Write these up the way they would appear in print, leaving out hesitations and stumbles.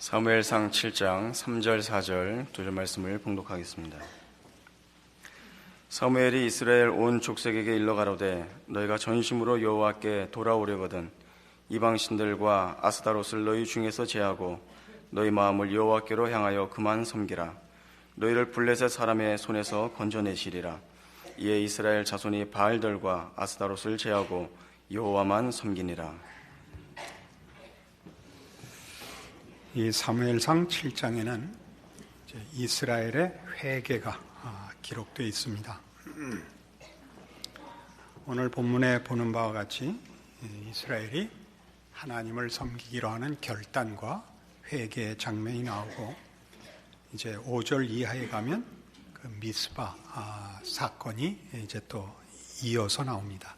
사무엘상 7장 3절 4절 두 절 말씀을 봉독하겠습니다. 사무엘이 이스라엘 온 족속에게 일러 가로되 너희가 전심으로 여호와께 돌아오려거든 이방 신들과 아스다롯을 너희 중에서 제하고 너희 마음을 여호와께로 향하여 그만 섬기라. 너희를 블레셋 사람의 손에서 건져내시리라. 이에 이스라엘 자손이 바알들과 아스다롯을 제하고 여호와만 섬기니라. 이 사무엘상 7장에는 이스라엘의 회개가 기록되어 있습니다. 오늘 본문에 보는 바와 같이 이스라엘이 하나님을 섬기기로 하는 결단과 회개의 장면이 나오고, 이제 5절 이하에 가면 그 미스바 사건이 이제 또 이어서 나옵니다.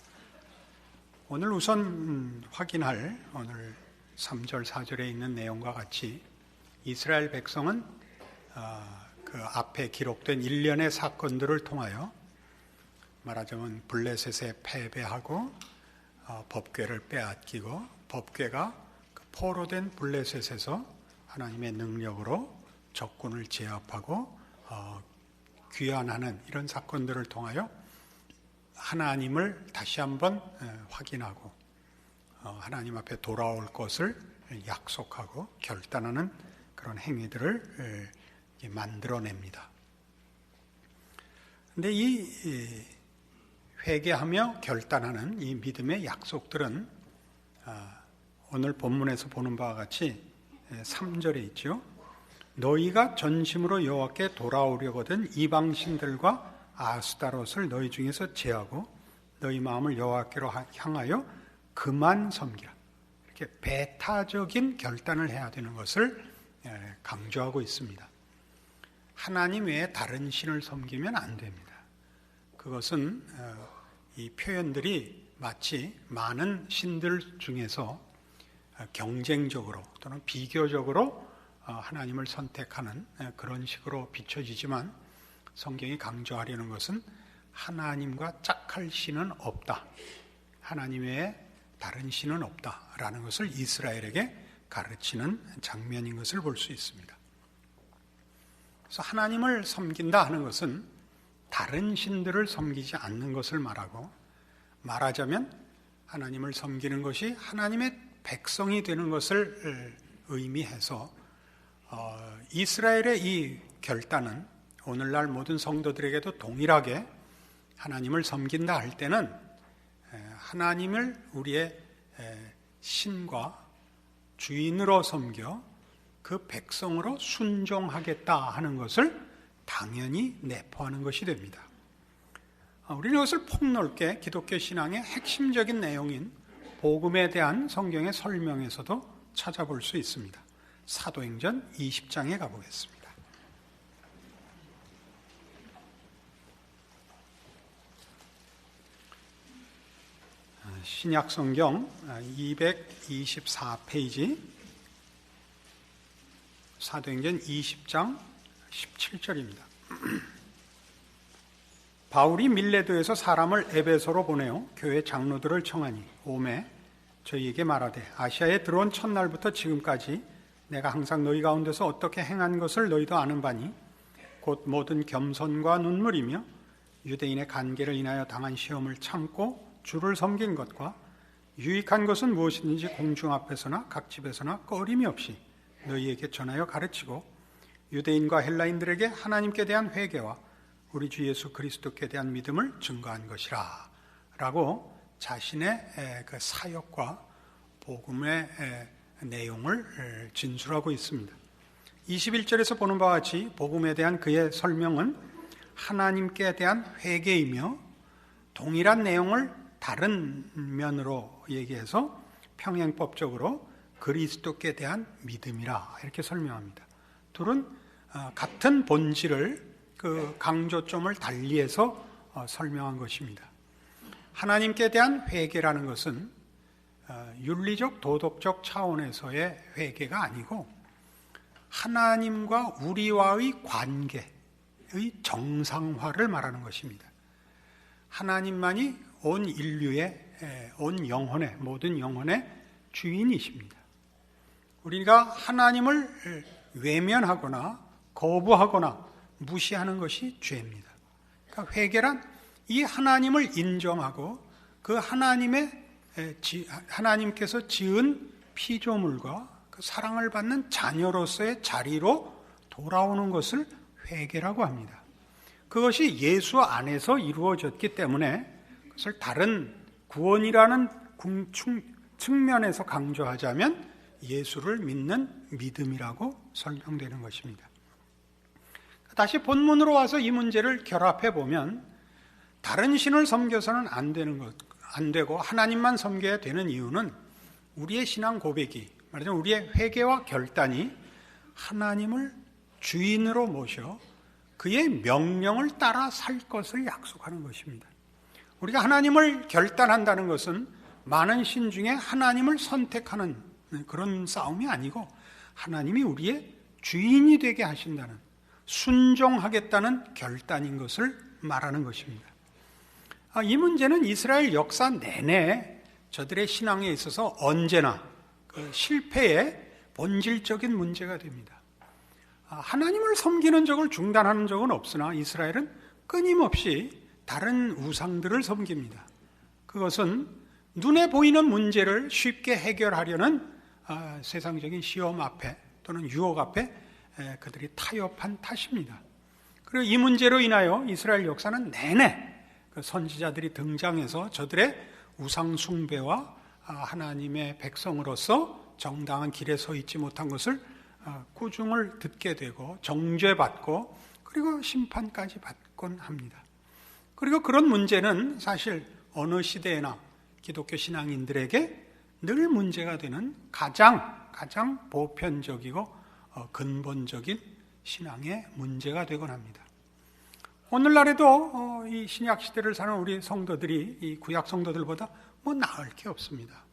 오늘 우선 확인할 오늘 3절 4절에 있는 내용과 같이 이스라엘 백성은 그 앞에 기록된 일련의 사건들을 통하여 말하자면 블레셋에 패배하고 법궤를 빼앗기고, 법궤가 그 포로된 블레셋에서 하나님의 능력으로 적군을 제압하고 귀환하는 이런 사건들을 통하여 하나님을 다시 한번 확인하고 하나님 앞에 돌아올 것을 약속하고 결단하는 그런 행위들을 만들어냅니다. 그런데 이 회개하며 결단하는 이 믿음의 약속들은 오늘 본문에서 보는 바와 같이 3절에 있죠. 너희가 전심으로 여호와께 돌아오려거든 이방신들과 아스다롯을 너희 중에서 제하고 너희 마음을 여호와께로 향하여 그만 섬기라. 이렇게 배타적인 결단을 해야 되는 것을 강조하고 있습니다. 하나님 외에 다른 신을 섬기면 안 됩니다. 그것은 이 표현들이 마치 많은 신들 중에서 경쟁적으로 또는 비교적으로 하나님을 선택하는 그런 식으로 비춰지지만, 성경이 강조하려는 것은 하나님과 짝할 신은 없다, 하나님 외에 다른 신은 없다라는 것을 이스라엘에게 가르치는 장면인 것을 볼 수 있습니다. 그래서 하나님을 섬긴다 하는 것은 다른 신들을 섬기지 않는 것을 말하고, 말하자면 하나님을 섬기는 것이 하나님의 백성이 되는 것을 의미해서 이스라엘의 이 결단은 오늘날 모든 성도들에게도 동일하게 하나님을 섬긴다 할 때는 하나님을 우리의 신과 주인으로 섬겨 그 백성으로 순종하겠다 하는 것을 당연히 내포하는 것이 됩니다. 우리는 이것을 폭넓게 기독교 신앙의 핵심적인 내용인 복음에 대한 성경의 설명에서도 찾아볼 수 있습니다. 사도행전 20장에 가보겠습니다. 신약성경 224페이지 사도행전 20장 17절입니다. 바울이 밀레도에서 사람을 에베소로 보내어 교회 장로들을 청하니 오매 저희에게 말하되 아시아에 들어온 첫날부터 지금까지 내가 항상 너희 가운데서 어떻게 행한 것을 너희도 아는 바니 곧 모든 겸손과 눈물이며 유대인의 간계를 인하여 당한 시험을 참고 주를 섬긴 것과 유익한 것은 무엇이든지 공중 앞에서나 각 집에서나 꺼림이 없이 너희에게 전하여 가르치고 유대인과 헬라인들에게 하나님께 대한 회개와 우리 주 예수 그리스도께 대한 믿음을 증거한 것이라 라고 자신의 그 사역과 복음의 내용을 진술하고 있습니다. 21절에서 보는 바와 같이 복음에 대한 그의 설명은 하나님께 대한 회개이며 동일한 내용을 다른 면으로 얘기해서 평행법적으로 그리스도께 대한 믿음이라 이렇게 설명합니다. 둘은 같은 본질을 그 강조점을 달리해서 설명한 것입니다. 하나님께 대한 회개라는 것은 윤리적 도덕적 차원에서의 회개가 아니고 하나님과 우리와의 관계의 정상화를 말하는 것입니다. 하나님만이 온 인류의 온 영혼의 모든 영혼의 주인이십니다. 우리가 하나님을 외면하거나 거부하거나 무시하는 것이 죄입니다. 그러니까 회개란 이 하나님을 인정하고 그 하나님께서 지은 피조물과 그 사랑을 받는 자녀로서의 자리로 돌아오는 것을 회개라고 합니다. 그것이 예수 안에서 이루어졌기 때문에 그것을 다른 구원이라는 측면에서 강조하자면 예수를 믿는 믿음이라고 설명되는 것입니다. 다시 본문으로 와서 이 문제를 결합해 보면 다른 신을 섬겨서는 안 되고 하나님만 섬겨야 되는 이유는 우리의 신앙 고백이, 말하자면 우리의 회개와 결단이 하나님을 주인으로 모셔 그의 명령을 따라 살 것을 약속하는 것입니다. 우리가 하나님을 결단한다는 것은 많은 신 중에 하나님을 선택하는 그런 싸움이 아니고 하나님이 우리의 주인이 되게 하신다는, 순종하겠다는 결단인 것을 말하는 것입니다. 이 문제는 이스라엘 역사 내내 저들의 신앙에 있어서 언제나 그 실패의 본질적인 문제가 됩니다. 하나님을 섬기는 적을 중단하는 적은 없으나 이스라엘은 끊임없이 다른 우상들을 섬깁니다. 그것은 눈에 보이는 문제를 쉽게 해결하려는 세상적인 시험 앞에 또는 유혹 앞에 그들이 타협한 탓입니다. 그리고 이 문제로 인하여 이스라엘 역사는 내내 그 선지자들이 등장해서 저들의 우상 숭배와 하나님의 백성으로서 정당한 길에 서 있지 못한 것을 꾸중을 듣게 되고 정죄받고 그리고 심판까지 받곤 합니다. 그리고 그런 문제는 사실 어느 시대에나 기독교 신앙인들에게 늘 문제가 되는 가장 보편적이고 근본적인 신앙의 문제가 되곤 합니다. 오늘날에도 이 신약 시대를 사는 우리 성도들이 이 구약 성도들보다 나을 게 없습니다.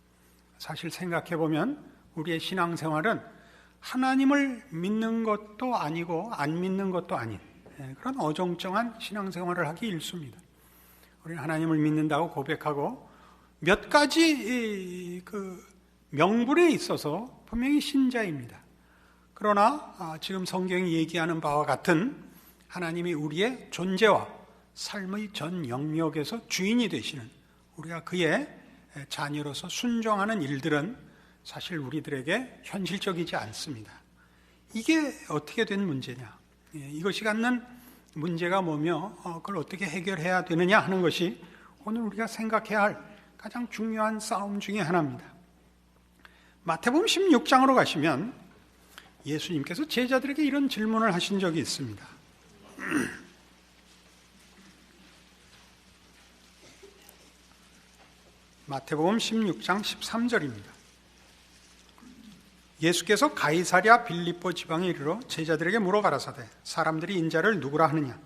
사실 생각해 보면 우리의 신앙생활은 하나님을 믿는 것도 아니고 안 믿는 것도 아닌 그런 어정쩡한 신앙생활을 하기 일쑤입니다. 우리는 하나님을 믿는다고 고백하고 몇 가지 그 명분에 있어서 분명히 신자입니다. 그러나 지금 성경이 얘기하는 바와 같은 하나님이 우리의 존재와 삶의 전 영역에서 주인이 되시는, 우리가 그의 자녀로서 순종하는 일들은 사실 우리들에게 현실적이지 않습니다. 이게 어떻게 된 문제냐, 이것이 갖는 문제가 뭐며 그걸 어떻게 해결해야 되느냐 하는 것이 오늘 우리가 생각해야 할 가장 중요한 싸움 중에 하나입니다. 마태복음 16장으로 가시면 예수님께서 제자들에게 이런 질문을 하신 적이 있습니다. 마태복음 16장 13절입니다. 예수께서 가이사랴 빌립보 지방에 이르러 제자들에게 물어 가라사대 사람들이 인자를 누구라 하느냐?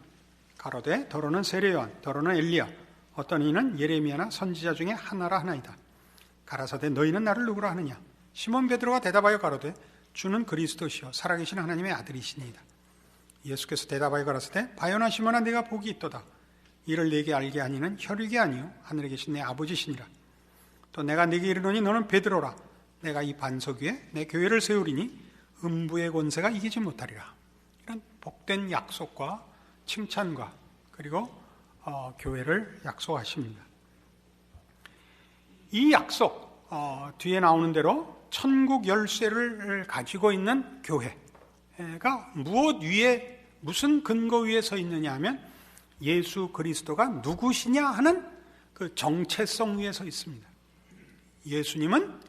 가로되 더러는 세례요한, 더러는 엘리야, 어떤 이는 예레미야나 선지자 중에 하나라 하나이다. 가라사대 너희는 나를 누구라 하느냐? 시몬 베드로가 대답하여 가로되 주는 그리스도시요 살아계신 하나님의 아들이시니이다. 예수께서 대답하여 가라사대 바요나 시몬아 네가 복이 있도다. 이를 내게 알게 하니는 혈육이 아니요 하늘에 계신 내 아버지시니라. 또 내가 네게 이르노니 너는 베드로라. 내가 이 반석 위에 내 교회를 세우리니 음부의 권세가 이기지 못하리라. 이런 복된 약속과 칭찬과 그리고 교회를 약속하십니다. 이 약속 뒤에 나오는 대로 천국 열쇠를 가지고 있는 교회가 무엇 위에, 무슨 근거 위에 서 있느냐 하면 예수 그리스도가 누구시냐 하는 그 정체성 위에 서 있습니다. 예수님은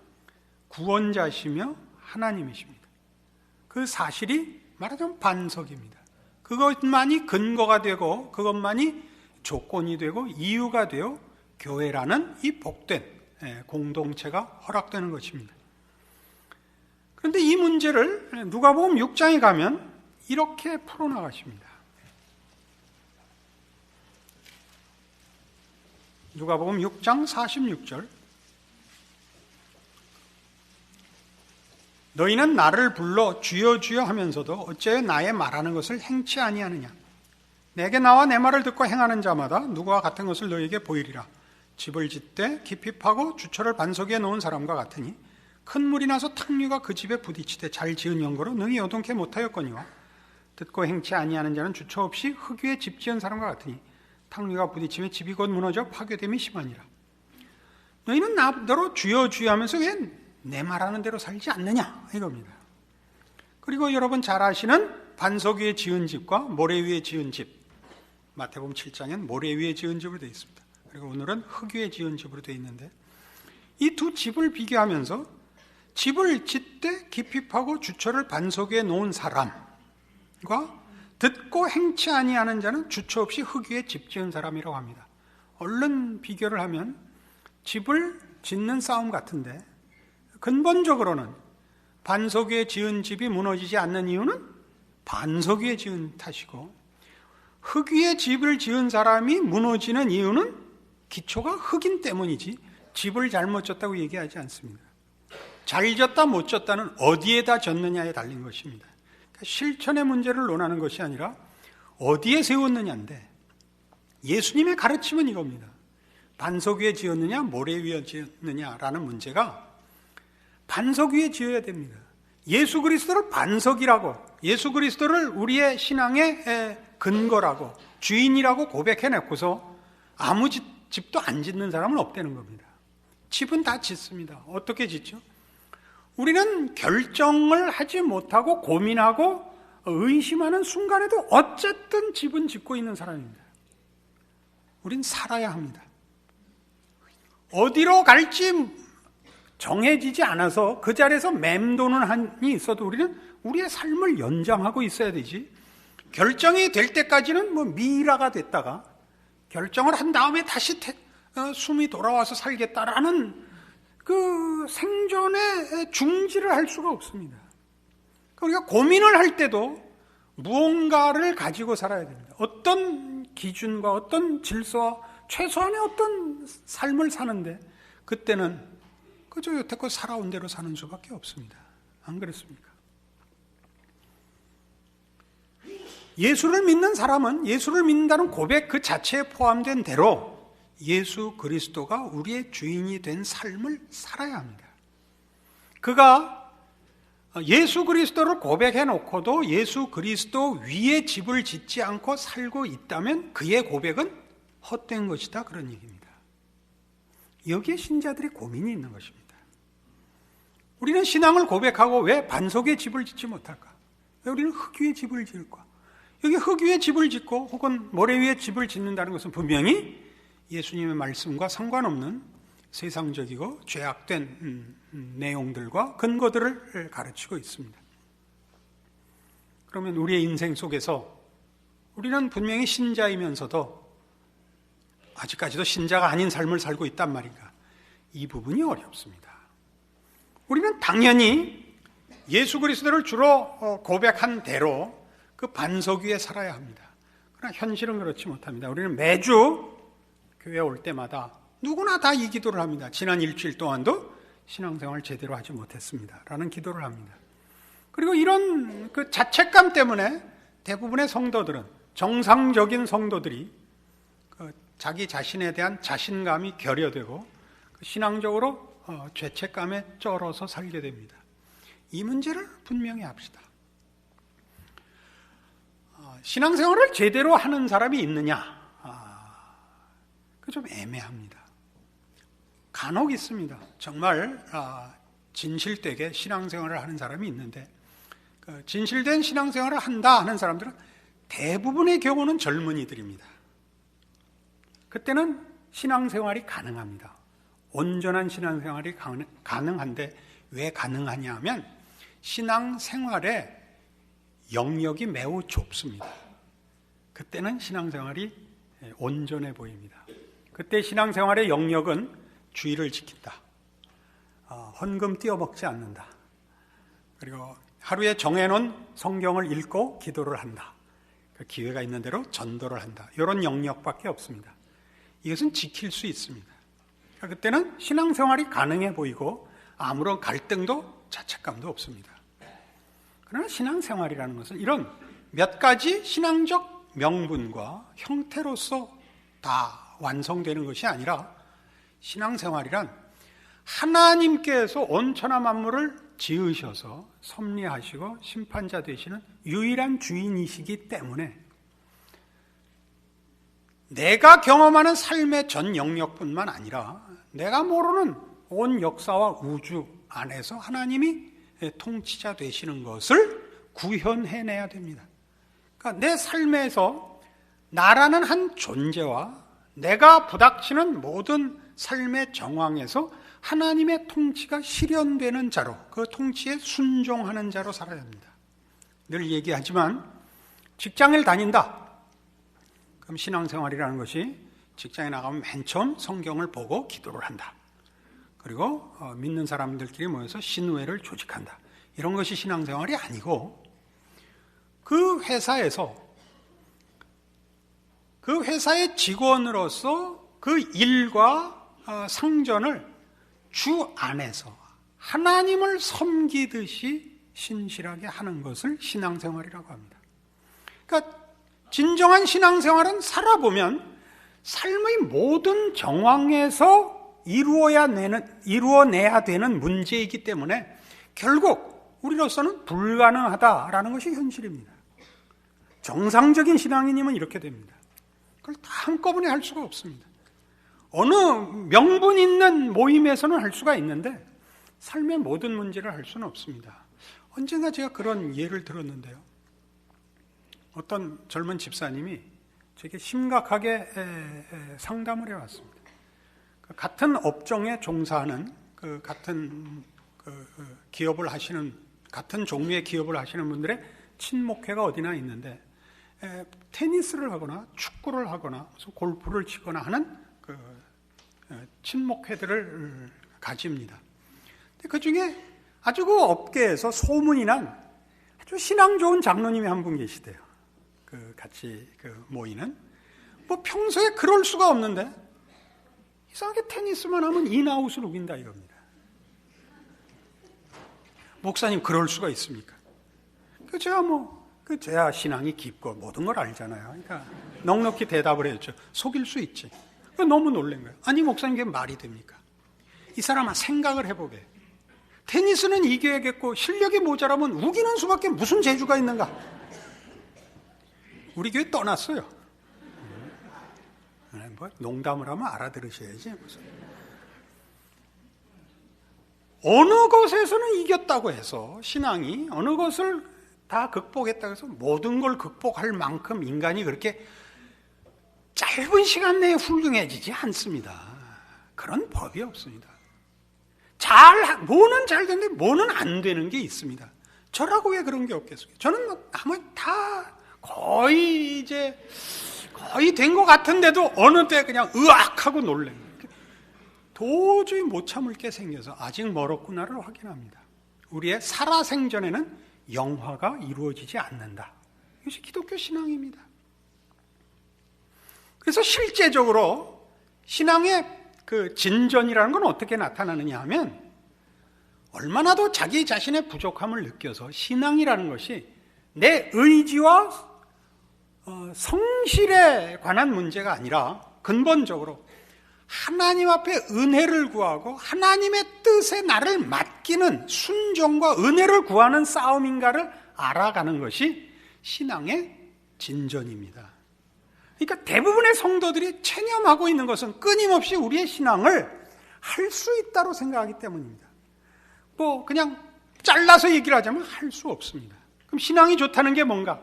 구원자시며 하나님이십니다. 그 사실이 말하자면 반석입니다. 그것만이 근거가 되고 그것만이 조건이 되고 이유가 되어 교회라는 이 복된 공동체가 허락되는 것입니다. 그런데 이 문제를 누가복음 6장에 가면 이렇게 풀어나가십니다. 누가복음 6장 46절 너희는 나를 불러 주여 주여 하면서도 어찌하여 나의 말하는 것을 행치 아니하느냐? 내게 나와 내 말을 듣고 행하는 자마다 누구와 같은 것을 너희에게 보이리라. 집을 짓되 깊이 파고 주철을 반석 위에 놓은 사람과 같으니 큰 물이 나서 탕류가 그 집에 부딪히되 잘 지은 영거로 능히 요동케 못하였거니와 듣고 행치 아니하는 자는 주처 없이 흙 위에 집 지은 사람과 같으니 탕류가 부딪히며 집이 곧 무너져 파괴됨이 심하니라. 너희는 나더러 주여 주여 하면서 왜 내 말하는 대로 살지 않느냐 이겁니다. 그리고 여러분 잘 아시는 반석 위에 지은 집과 모래 위에 지은 집, 마태복음 7장엔 모래 위에 지은 집으로 되어 있습니다. 그리고 오늘은 흙 위에 지은 집으로 되어 있는데, 이 두 집을 비교하면서 집을 짓되 깊이 파고 주처를 반석 위에 놓은 사람과 듣고 행치 아니하는 자는 주처 없이 흙 위에 집 지은 사람이라고 합니다. 얼른 비교를 하면 집을 짓는 싸움 같은데, 근본적으로는 반석 위에 지은 집이 무너지지 않는 이유는 반석 위에 지은 탓이고, 흙 위에 집을 지은 사람이 무너지는 이유는 기초가 흙인 때문이지 집을 잘못 졌다고 얘기하지 않습니다. 잘 졌다 못 졌다는 어디에다 졌느냐에 달린 것입니다. 그러니까 실천의 문제를 논하는 것이 아니라 어디에 세웠느냐인데, 예수님의 가르침은 이겁니다. 반석 위에 지었느냐 모래 위에 지었느냐라는 문제가 반석 위에 지어야 됩니다. 예수 그리스도를 반석이라고, 예수 그리스도를 우리의 신앙의 근거라고, 주인이라고 고백해놓고서 아무 집도 안 짓는 사람은 없다는 겁니다. 집은 다 짓습니다. 어떻게 짓죠? 우리는 결정을 하지 못하고 고민하고 의심하는 순간에도 어쨌든 집은 짓고 있는 사람입니다. 우린 살아야 합니다. 어디로 갈지 정해지지 않아서 그 자리에서 맴도는 한이 있어도 우리는 우리의 삶을 연장하고 있어야 되지, 결정이 될 때까지는 미라가 됐다가 결정을 한 다음에 다시 숨이 돌아와서 살겠다라는 그 생존의 중지를 할 수가 없습니다. 우리가 고민을 할 때도 무언가를 가지고 살아야 됩니다. 어떤 기준과 어떤 질서와 최소한의 어떤 삶을 사는데, 그때는 그저 여태껏 살아온 대로 사는 수밖에 없습니다. 안 그렇습니까? 예수를 믿는 사람은 예수를 믿는다는 고백 그 자체에 포함된 대로 예수 그리스도가 우리의 주인이 된 삶을 살아야 합니다. 그가 예수 그리스도를 고백해 놓고도 예수 그리스도 위에 집을 짓지 않고 살고 있다면 그의 고백은 헛된 것이다, 그런 얘기입니다. 여기에 신자들의 고민이 있는 것입니다. 우리는 신앙을 고백하고 왜 반석에 집을 짓지 못할까? 왜 우리는 흙 위에 집을 지을까? 여기 흙 위에 집을 짓고 혹은 모래 위에 집을 짓는다는 것은 분명히 예수님의 말씀과 상관없는 세상적이고 죄악된 내용들과 근거들을 가르치고 있습니다. 그러면 우리의 인생 속에서 우리는 분명히 신자이면서도 아직까지도 신자가 아닌 삶을 살고 있단 말인가? 이 부분이 어렵습니다. 우리는 당연히 예수 그리스도를 주로 고백한 대로 그 반석 위에 살아야 합니다. 그러나 현실은 그렇지 못합니다. 우리는 매주 교회 올 때마다 누구나 다 이 기도를 합니다. 지난 일주일 동안도 신앙생활을 제대로 하지 못했습니다 라는 기도를 합니다. 그리고 이런 그 자책감 때문에 대부분의 성도들은, 정상적인 성도들이 자기 자신에 대한 자신감이 결여되고 신앙적으로 죄책감에 쩔어서 살게 됩니다. 이 문제를 분명히 합시다. 신앙생활을 제대로 하는 사람이 있느냐? 그 좀 애매합니다. 간혹 있습니다. 정말 진실되게 신앙생활을 하는 사람이 있는데, 진실된 신앙생활을 한다 하는 사람들은 대부분의 경우는 젊은이들입니다. 그때는 신앙생활이 가능합니다. 온전한 신앙생활이 가능한데 왜 가능하냐 하면 신앙생활의 영역이 매우 좁습니다. 그때는 신앙생활이 온전해 보입니다. 그때 신앙생활의 영역은 주의를 지킨다, 헌금 띄어먹지 않는다, 그리고 하루에 정해놓은 성경을 읽고 기도를 한다, 그 기회가 있는 대로 전도를 한다, 이런 영역밖에 없습니다. 이것은 지킬 수 있습니다. 그때는 신앙생활이 가능해 보이고 아무런 갈등도 자책감도 없습니다. 그러나 신앙생활이라는 것은 이런 몇 가지 신앙적 명분과 형태로서 다 완성되는 것이 아니라, 신앙생활이란 하나님께서 온 천하 만물을 지으셔서 섭리하시고 심판자 되시는 유일한 주인이시기 때문에 내가 경험하는 삶의 전 영역뿐만 아니라 내가 모르는 온 역사와 우주 안에서 하나님이 통치자 되시는 것을 구현해내야 됩니다. 그러니까 내 삶에서 나라는 한 존재와 내가 부닥치는 모든 삶의 정황에서 하나님의 통치가 실현되는 자로, 그 통치에 순종하는 자로 살아야 합니다. 늘 얘기하지만 직장을 다닌다. 그럼 신앙생활이라는 것이 직장에 나가면 맨 처음 성경을 보고 기도를 한다. 그리고 믿는 사람들끼리 모여서 신회를 조직한다. 이런 것이 신앙생활이 아니고 그 회사에서 그 회사의 직원으로서 그 일과 상전을 주 안에서 하나님을 섬기듯이 신실하게 하는 것을 신앙생활이라고 합니다. 그러니까 진정한 신앙생활은 살아보면 삶의 모든 정황에서 이루어내야 되는 문제이기 때문에 결국 우리로서는 불가능하다라는 것이 현실입니다. 정상적인 신앙인이면 이렇게 됩니다. 그걸 다 한꺼번에 할 수가 없습니다. 어느 명분 있는 모임에서는 할 수가 있는데 삶의 모든 문제를 할 수는 없습니다. 언젠가 제가 그런 예를 들었는데요. 어떤 젊은 집사님이 제게 심각하게 상담을 해왔습니다. 같은 업종에 종사하는 같은 기업을 하시는 같은 종류의 기업을 하시는 분들의 친목회가 어디나 있는데 테니스를 하거나 축구를 하거나 골프를 치거나 하는 친목회들을 가집니다. 그 중에 아주 그 업계에서 소문이 난 아주 신앙 좋은 장로님이 한 분 계시대요. 같이 모이는. 뭐 평소에 그럴 수가 없는데 이상하게 테니스만 하면 인아웃을 우긴다 이겁니다. 목사님 그럴 수가 있습니까? 제가 신앙이 깊고 모든 걸 알잖아요. 그러니까 넉넉히 대답을 했죠. 속일 수 있지. 너무 놀란 거예요. 아니 목사님 그게 말이 됩니까? 이 사람아 생각을 해보게. 테니스는 이겨야겠고 실력이 모자라면 우기는 수밖에 무슨 재주가 있는가? 우리 교회 떠났어요. 뭐 농담을 하면 알아들으셔야지. 어느 것에서는 이겼다고 해서 신앙이 어느 것을 다 극복했다고 해서 모든 걸 극복할 만큼 인간이 그렇게 짧은 시간 내에 훌륭해지지 않습니다. 그런 법이 없습니다. 뭐는 잘 되는데 뭐는 안 되는 게 있습니다. 저라고 왜 그런 게 없겠어요? 저는 아마 다 거의 된 것 같은데도 어느 때 그냥 으악하고 놀래요. 도저히 못 참을 게 생겨서 아직 멀었구나를 확인합니다. 우리의 살아생전에는 영화가 이루어지지 않는다. 이것이 기독교 신앙입니다. 그래서 실제적으로 신앙의 진전이라는 건 어떻게 나타나느냐 하면 얼마나 더 자기 자신의 부족함을 느껴서 신앙이라는 것이 내 의지와 성실에 관한 문제가 아니라 근본적으로 하나님 앞에 은혜를 구하고 하나님의 뜻에 나를 맡기는 순종과 은혜를 구하는 싸움인가를 알아가는 것이 신앙의 진전입니다. 그러니까 대부분의 성도들이 체념하고 있는 것은 끊임없이 우리의 신앙을 할 수 있다고 생각하기 때문입니다. 그냥 잘라서 얘기를 하자면 할 수 없습니다. 그럼 신앙이 좋다는 게 뭔가?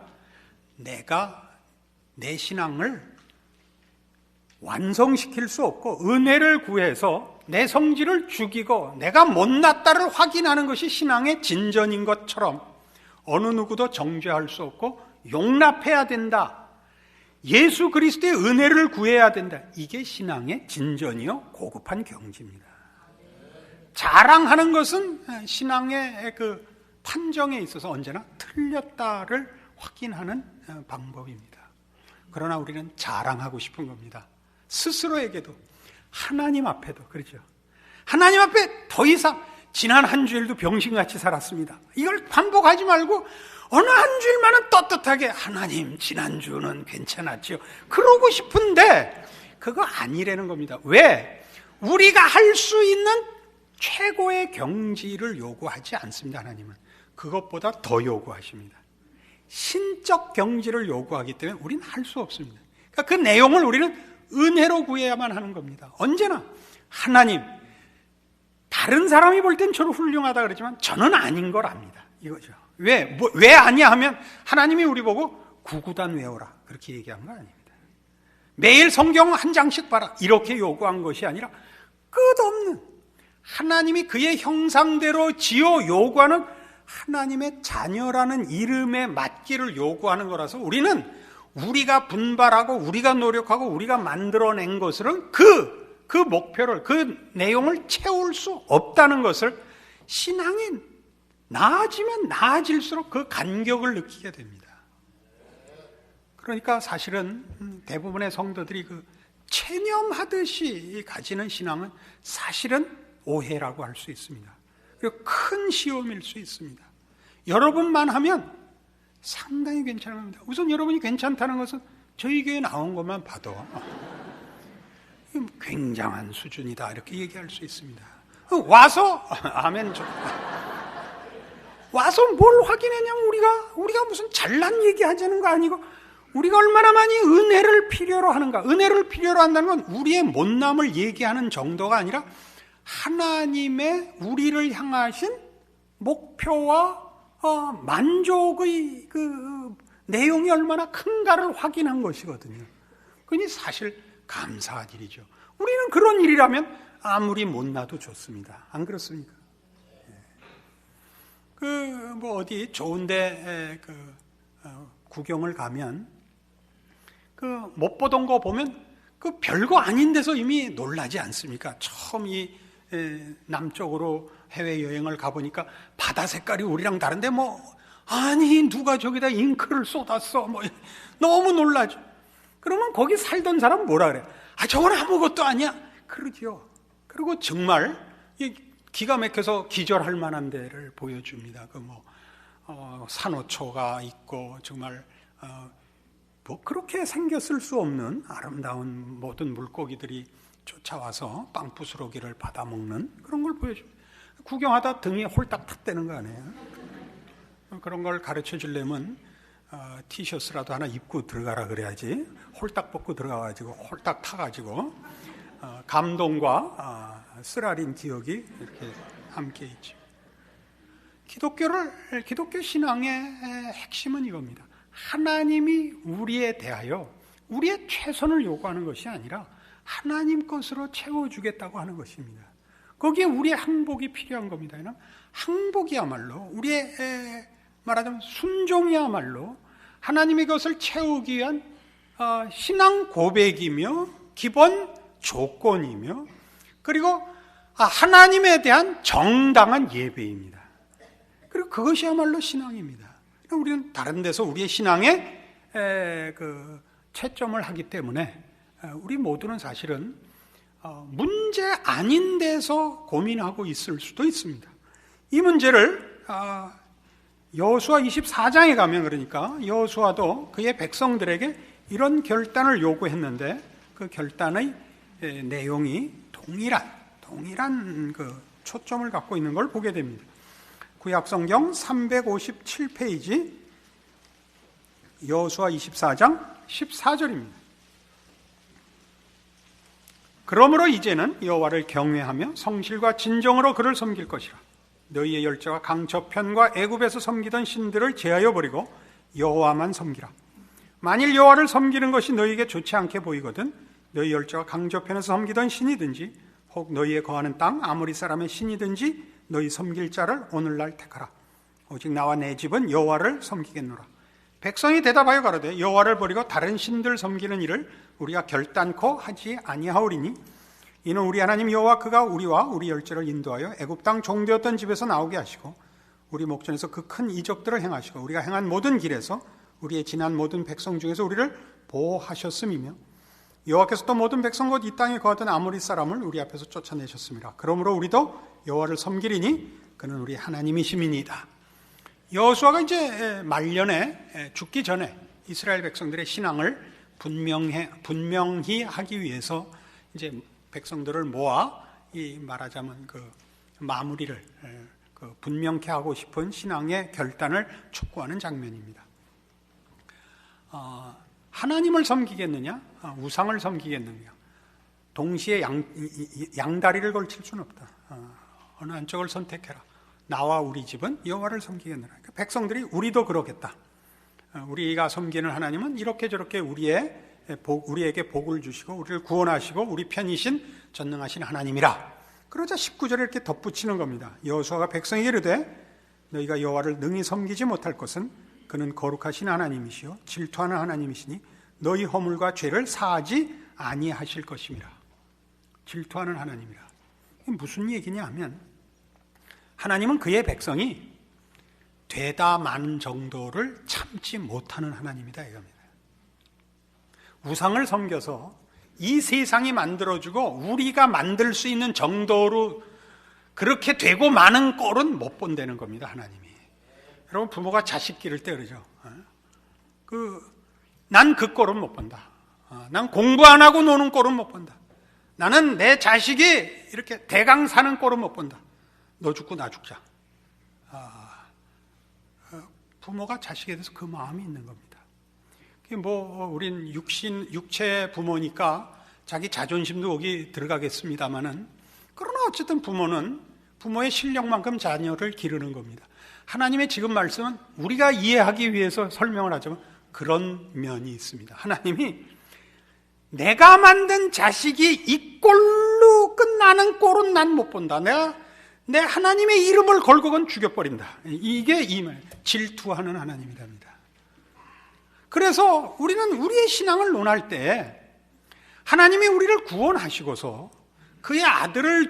내가 내 신앙을 완성시킬 수 없고 은혜를 구해서 내 성질을 죽이고 내가 못났다를 확인하는 것이 신앙의 진전인 것처럼 어느 누구도 정죄할 수 없고 용납해야 된다. 예수 그리스도의 은혜를 구해야 된다. 이게 신앙의 진전이요 고급한 경지입니다. 자랑하는 것은 신앙의 판정에 있어서 언제나 틀렸다를 확인하는 방법입니다. 그러나 우리는 자랑하고 싶은 겁니다. 스스로에게도 하나님 앞에도 그렇죠. 하나님 앞에 더 이상 지난 한 주일도 병신같이 살았습니다. 이걸 반복하지 말고 어느 한 주일만은 떳떳하게 하나님 지난주는 괜찮았지요. 그러고 싶은데 그거 아니라는 겁니다. 왜? 우리가 할 수 있는 최고의 경지를 요구하지 않습니다. 하나님은 그것보다 더 요구하십니다. 신적 경지를 요구하기 때문에 우리는 할 수 없습니다. 그러니까 그 내용을 우리는 은혜로 구해야만 하는 겁니다. 언제나 하나님, 다른 사람이 볼 땐 저를 훌륭하다 그러지만 저는 아닌 걸 압니다. 이거죠. 왜 아니야 하면 하나님이 우리 보고 구구단 외워라 그렇게 얘기한 거 아닙니다. 매일 성경 한 장씩 봐라 이렇게 요구한 것이 아니라 끝없는 하나님이 그의 형상대로 지어 요구하는 하나님의 자녀라는 이름에 맞기를 요구하는 거라서 우리는 우리가 분발하고 우리가 노력하고 우리가 만들어낸 것을 그 목표를, 그 내용을 채울 수 없다는 것을 신앙이 나아지면 나아질수록 그 간격을 느끼게 됩니다. 그러니까 사실은 대부분의 성도들이 그 체념하듯이 가지는 신앙은 사실은 오해라고 할 수 있습니다. 그리고 큰 시험일 수 있습니다. 여러분만 하면 상당히 괜찮은 겁니다. 우선 여러분이 괜찮다는 것은 저희 교회에 나온 것만 봐도 굉장한 수준이다 이렇게 얘기할 수 있습니다. 와서 아멘 와서 뭘 확인했냐면 우리가 무슨 잘난 얘기하자는 거 아니고 우리가 얼마나 많이 은혜를 필요로 하는가. 은혜를 필요로 한다는 건 우리의 못남을 얘기하는 정도가 아니라 하나님의 우리를 향하신 목표와 만족의 그 내용이 얼마나 큰가를 확인한 것이거든요. 그니 사실 감사한 일이죠. 우리는 그런 일이라면 아무리 못나도 좋습니다. 안 그렇습니까? 어디 좋은데 구경을 가면 못 보던 거 보면 별거 아닌 데서 이미 놀라지 않습니까? 처음 이 남쪽으로 해외여행을 가보니까 바다 색깔이 우리랑 다른데 아니 누가 저기다 잉크를 쏟았어 너무 놀라죠. 그러면 거기 살던 사람 뭐라 그래? 저건 아무것도 아니야. 그러죠. 그리고 정말 기가 막혀서 기절할 만한 데를 보여줍니다. 산호초가 있고 정말 그렇게 생겼을 수 없는 아름다운 모든 물고기들이 쫓아와서 빵 부스러기를 받아먹는 그런 걸 보여줍니다. 구경하다 등이 홀딱 탔다는 거 아니에요? 그런 걸 가르쳐 주려면 티셔츠라도 하나 입고 들어가라 그래야지. 홀딱 벗고 들어가가지고 홀딱 타가지고 감동과 쓰라린 기억이 이렇게 함께 있죠. 기독교 신앙의 핵심은 이겁니다. 하나님이 우리에 대하여 우리의 최선을 요구하는 것이 아니라 하나님 것으로 채워주겠다고 하는 것입니다. 거기에 우리의 항복이 필요한 겁니다. 항복이야말로 우리의 말하자면 순종이야말로 하나님의 것을 채우기 위한 신앙 고백이며 기본 조건이며 그리고 하나님에 대한 정당한 예배입니다. 그리고 그것이야말로 신앙입니다. 우리는 다른 데서 우리의 신앙에 채점을 하기 때문에 우리 모두는 사실은 문제 아닌 데서 고민하고 있을 수도 있습니다. 이 문제를 여호수아 24장에 가면 그러니까 여호수아도 그의 백성들에게 이런 결단을 요구했는데 그 결단의 내용이 동일한 초점을 갖고 있는 걸 보게 됩니다. 구약성경 357페이지 여호수아 24장 14절입니다. 그러므로 이제는 여호와를 경외하며 성실과 진정으로 그를 섬길 것이라. 너희의 열조가 강저편과 애굽에서 섬기던 신들을 제하여 버리고 여호와만 섬기라. 만일 여호와를 섬기는 것이 너희에게 좋지 않게 보이거든 너희 열조가 강저편에서 섬기던 신이든지 혹 너희의 거하는 땅 아모리 사람의 신이든지 너희 섬길 자를 오늘날 택하라. 오직 나와 내 집은 여호와를 섬기겠노라. 백성이 대답하여 가로되 여호와를 버리고 다른 신들 섬기는 일을 우리가 결단코 하지 아니하오리니 이는 우리 하나님 여호와 그가 우리와 우리 열조를 인도하여 애굽 땅 종되었던 집에서 나오게 하시고 우리 목전에서 그 큰 이적들을 행하시고 우리가 행한 모든 길에서 우리의 지난 모든 백성 중에서 우리를 보호하셨음이며 여호와께서 또 모든 백성 곧 이 땅에 거하던 아모리 사람을 우리 앞에서 쫓아내셨습니다. 그러므로 우리도 여호와를 섬기리니 그는 우리 하나님이심이니이다. 여호수아가 이제 말년에 죽기 전에 이스라엘 백성들의 신앙을 분명히 하기 위해서 이제 백성들을 모아 이 말하자면 마무리를 분명케 하고 싶은 신앙의 결단을 촉구하는 장면입니다. 하나님을 섬기겠느냐? 우상을 섬기겠느냐? 동시에 양다리를 걸칠 수는 없다. 어느 한쪽을 선택해라. 나와 우리 집은 여호와를 섬기겠느냐? 백성들이 우리도 그러겠다. 우리가 섬기는 하나님은 이렇게 저렇게 우리에게 복을 주시고 우리를 구원하시고 우리 편이신 전능하신 하나님이라. 그러자 19절에 이렇게 덧붙이는 겁니다. 여호수아가 백성에게 이르되 너희가 여호와를 능히 섬기지 못할 것은 그는 거룩하신 하나님이시요 질투하는 하나님이시니 너희 허물과 죄를 사하지 아니하실 것임이라. 질투하는 하나님이라. 이게 무슨 얘기냐 하면 하나님은 그의 백성이 되다 만 정도를 참지 못하는 하나님이다 이겁니다. 우상을 섬겨서 이 세상이 만들어주고 우리가 만들 수 있는 정도로 그렇게 되고 많은 꼴은 못 본다는 겁니다. 하나님이. 여러분 부모가 자식 기를 때 그러죠. 난 그 꼴은 못 본다. 난 공부 안 하고 노는 꼴은 못 본다. 나는 내 자식이 이렇게 대강 사는 꼴은 못 본다. 너 죽고 나 죽자. 부모가 자식에 대해서 그 마음이 있는 겁니다. 우린 육체 부모니까 자기 자존심도 거기 들어가겠습니다만은, 그러나 어쨌든 부모는 부모의 실력만큼 자녀를 기르는 겁니다. 하나님의 지금 말씀은 우리가 이해하기 위해서 설명을 하자면 그런 면이 있습니다. 하나님이 내가 만든 자식이 이 꼴로 끝나는 꼴은 난 못 본다. 내 하나님의 이름을 걸고 건 죽여버린다. 이게 질투하는 하나님이랍니다. 그래서 우리는 우리의 신앙을 논할 때 하나님이 우리를 구원하시고서 그의 아들을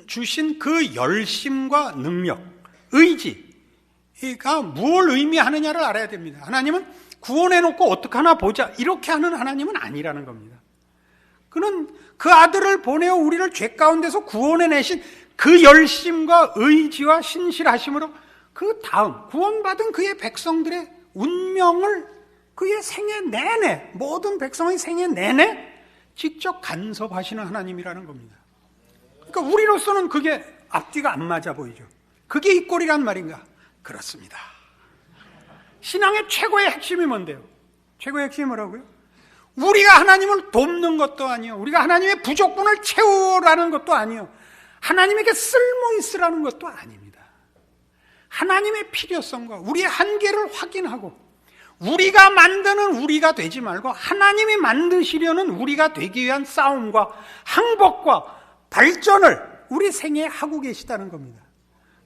주신 그 열심과 능력, 의지가 무엇을 의미하느냐를 알아야 됩니다. 하나님은 구원해놓고 어떡하나 보자 이렇게 하는 하나님은 아니라는 겁니다. 그는 그 아들을 보내어 우리를 죄 가운데서 구원해내신 그 열심과 의지와 신실하심으로 그 다음 구원받은 그의 백성들의 운명을 그의 생애 내내, 모든 백성의 생애 내내 직접 간섭하시는 하나님이라는 겁니다. 그러니까 우리로서는 그게 앞뒤가 안 맞아 보이죠. 그게 이 꼴이란 말인가? 그렇습니다. 신앙의 최고의 핵심이 뭔데요? 최고의 핵심이 뭐라고요? 우리가 하나님을 돕는 것도 아니요, 우리가 하나님의 부족분을 채우라는 것도 아니요, 하나님에게 쓸모 있으라는 것도 아닙니다. 하나님의 필요성과 우리의 한계를 확인하고 우리가 만드는 우리가 되지 말고 하나님이 만드시려는 우리가 되기 위한 싸움과 항복과 발전을 우리 생애에 하고 계시다는 겁니다.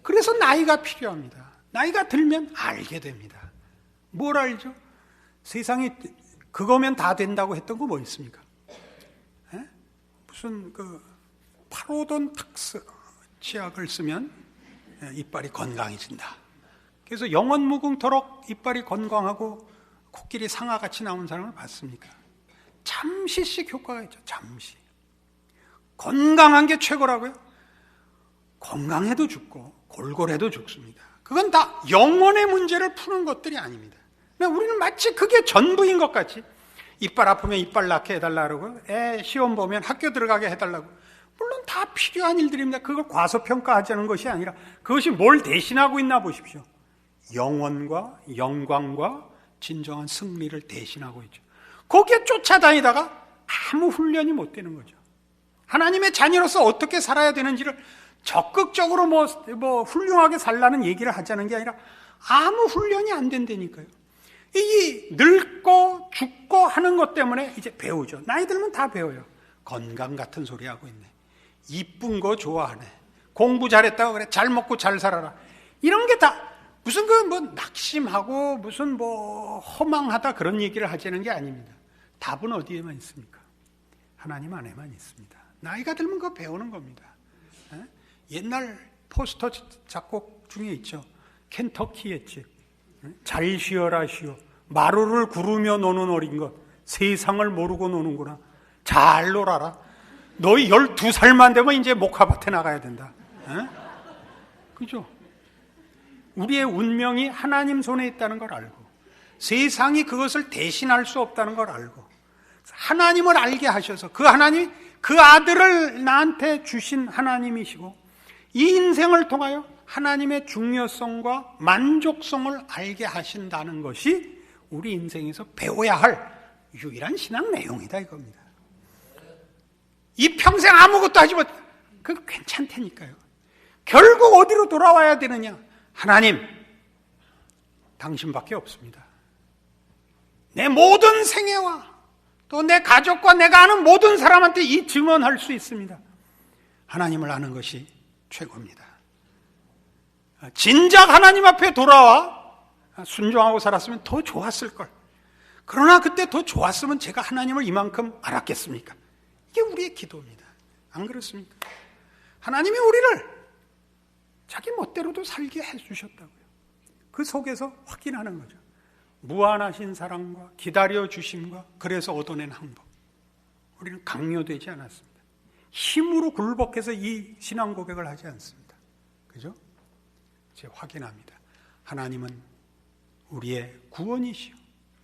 그래서 나이가 필요합니다. 나이가 들면 알게 됩니다. 뭘 알죠? 세상이 그거면 다 된다고 했던 거 뭐 있습니까? 무슨 파로돈 탁스 치약을 쓰면 이빨이 건강해진다. 그래서 영원 무궁토록 이빨이 건강하고 코끼리 상아같이 나온 사람을 봤습니까? 잠시씩 효과가 있죠. 잠시. 건강한 게 최고라고요? 건강해도 죽고 골골해도 죽습니다. 그건 다 영혼의 문제를 푸는 것들이 아닙니다. 우리는 마치 그게 전부인 것 같이 이빨 아프면 이빨 낳게 해달라고, 애 시험 보면 학교 들어가게 해달라고, 물론 다 필요한 일들입니다. 그걸 과소평가하자는 것이 아니라 그것이 뭘 대신하고 있나 보십시오. 영원과 영광과 진정한 승리를 대신하고 있죠. 거기에 쫓아다니다가 아무 훈련이 못 되는 거죠. 하나님의 자녀로서 어떻게 살아야 되는지를 적극적으로 훌륭하게 살라는 얘기를 하자는 게 아니라 아무 훈련이 안 된다니까요. 이 늙고 죽고 하는 것 때문에 이제 배우죠. 나이 들면 다 배워요. 건강 같은 소리 하고 있네. 이쁜 거 좋아하네. 공부 잘했다고 그래. 잘 먹고 잘 살아라. 이런 게 다 무슨 낙심하고 무슨 허망하다 그런 얘기를 하자는 게 아닙니다. 답은 어디에만 있습니까? 하나님 안에만 있습니다. 나이가 들면 그거 배우는 겁니다. 옛날 포스터 작곡 중에 있죠. 켄터키의 집. 잘 쉬어라 쉬어. 마루를 구르며 노는 어린 것. 세상을 모르고 노는구나. 잘 놀아라. 너희 12살만 되면 이제 목화밭에 나가야 된다. 그죠? 우리의 운명이 하나님 손에 있다는 걸 알고, 세상이 그것을 대신할 수 없다는 걸 알고, 하나님을 알게 하셔서 그 하나님이 그 아들을 나한테 주신 하나님이시고, 이 인생을 통하여 하나님의 중요성과 만족성을 알게 하신다는 것이 우리 인생에서 배워야 할 유일한 신앙 내용이다 이겁니다. 이 평생 아무것도 하지 못, 그거 괜찮다니까요. 결국 어디로 돌아와야 되느냐? 하나님, 당신밖에 없습니다. 내 모든 생애와 또 내 가족과 내가 아는 모든 사람한테 이 증언할 수 있습니다. 하나님을 아는 것이 최고입니다. 진작 하나님 앞에 돌아와 순종하고 살았으면 더 좋았을 걸. 그러나 그때 더 좋았으면 제가 하나님을 이만큼 알았겠습니까? 이게 우리의 기도입니다. 안 그렇습니까? 하나님이 우리를 자기 멋대로도 살게 해주셨다고요. 그 속에서 확인하는 거죠. 무한하신 사랑과 기다려주심과 그래서 얻어낸 행복. 우리는 강요되지 않았습니다. 힘으로 굴복해서 이 신앙 고백을 하지 않습니다. 그죠? 이제 확인합니다. 하나님은 우리의 구원이시오,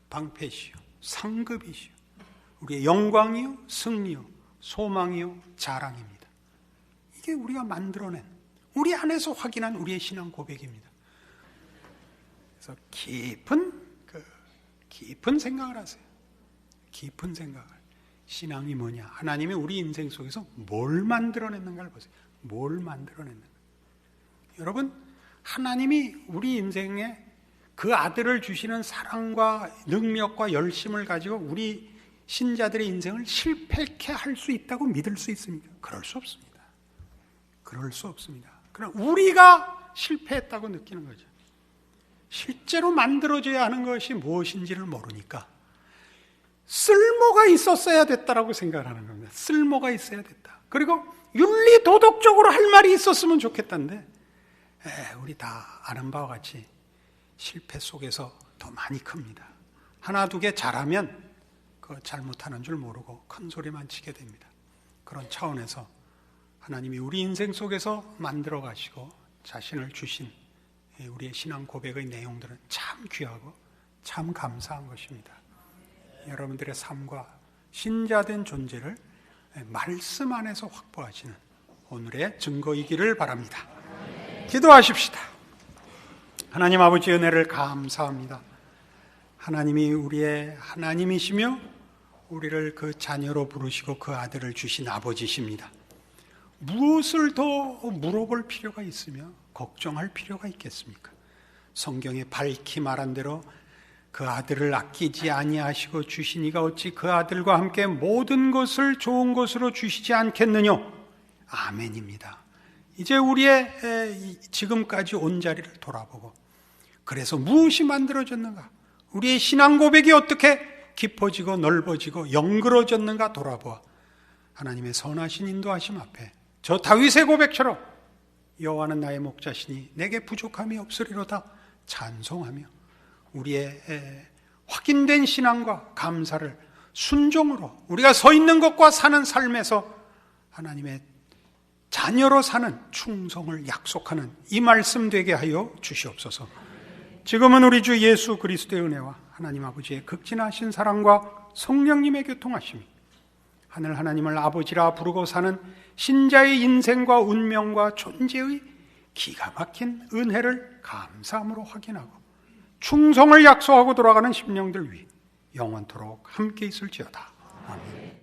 방패시오, 상급이시오, 우리의 영광이요, 승리요, 소망이요, 자랑입니다. 이게 우리가 만들어낸, 우리 안에서 확인한 우리의 신앙 고백입니다. 그래서 깊은 생각을 하세요. 깊은 생각을. 신앙이 뭐냐? 하나님이 우리 인생 속에서 뭘 만들어냈는가를 보세요. 뭘 만들어냈는가? 여러분, 하나님이 우리 인생에 그 아들을 주시는 사랑과 능력과 열심을 가지고 우리 신자들의 인생을 실패케 할 수 있다고 믿을 수 있습니까? 그럴 수 없습니다. 그럴 수 없습니다. 그럼 우리가 실패했다고 느끼는 거죠. 실제로 만들어져야 하는 것이 무엇인지를 모르니까 쓸모가 있었어야 됐다라고 생각을 하는 겁니다. 쓸모가 있어야 됐다. 그리고 윤리 도덕적으로 할 말이 있었으면 좋겠다는데 우리 다 아는 바와 같이 실패 속에서 더 많이 큽니다. 하나 두 개 잘하면 그 잘못하는 줄 모르고 큰 소리만 치게 됩니다. 그런 차원에서 하나님이 우리 인생 속에서 만들어 가시고 자신을 주신 우리의 신앙 고백의 내용들은 참 귀하고 참 감사한 것입니다. 여러분들의 삶과 신자된 존재를 말씀 안에서 확보하시는 오늘의 증거이기를 바랍니다. 기도하십시다. 하나님 아버지 은혜를 감사합니다. 하나님이 우리의 하나님이시며 우리를 그 자녀로 부르시고 그 아들을 주신 아버지십니다. 무엇을 더 물어볼 필요가 있으며 걱정할 필요가 있겠습니까? 성경에 밝히 말한 대로 그 아들을 아끼지 아니하시고 주시니가 어찌 그 아들과 함께 모든 것을 좋은 것으로 주시지 않겠느냐? 아멘입니다. 이제 우리의 지금까지 온 자리를 돌아보고 그래서 무엇이 만들어졌는가? 우리의 신앙 고백이 어떻게 깊어지고 넓어지고 영그러졌는가 돌아보아 하나님의 선하신 인도하심 앞에 저 다윗의 고백처럼 여호와는 나의 목자시니 내게 부족함이 없으리로다 찬송하며 우리의 확인된 신앙과 감사를 순종으로 우리가 서 있는 것과 사는 삶에서 하나님의 자녀로 사는 충성을 약속하는 이 말씀 되게 하여 주시옵소서. 지금은 우리 주 예수 그리스도의 은혜와 하나님 아버지의 극진하신 사랑과 성령님의 교통하심이 하늘 하나님을 아버지라 부르고 사는 신자의 인생과 운명과 존재의 기가 막힌 은혜를 감사함으로 확인하고 충성을 약속하고 돌아가는 심령들 위 영원토록 함께 있을지어다. 아멘.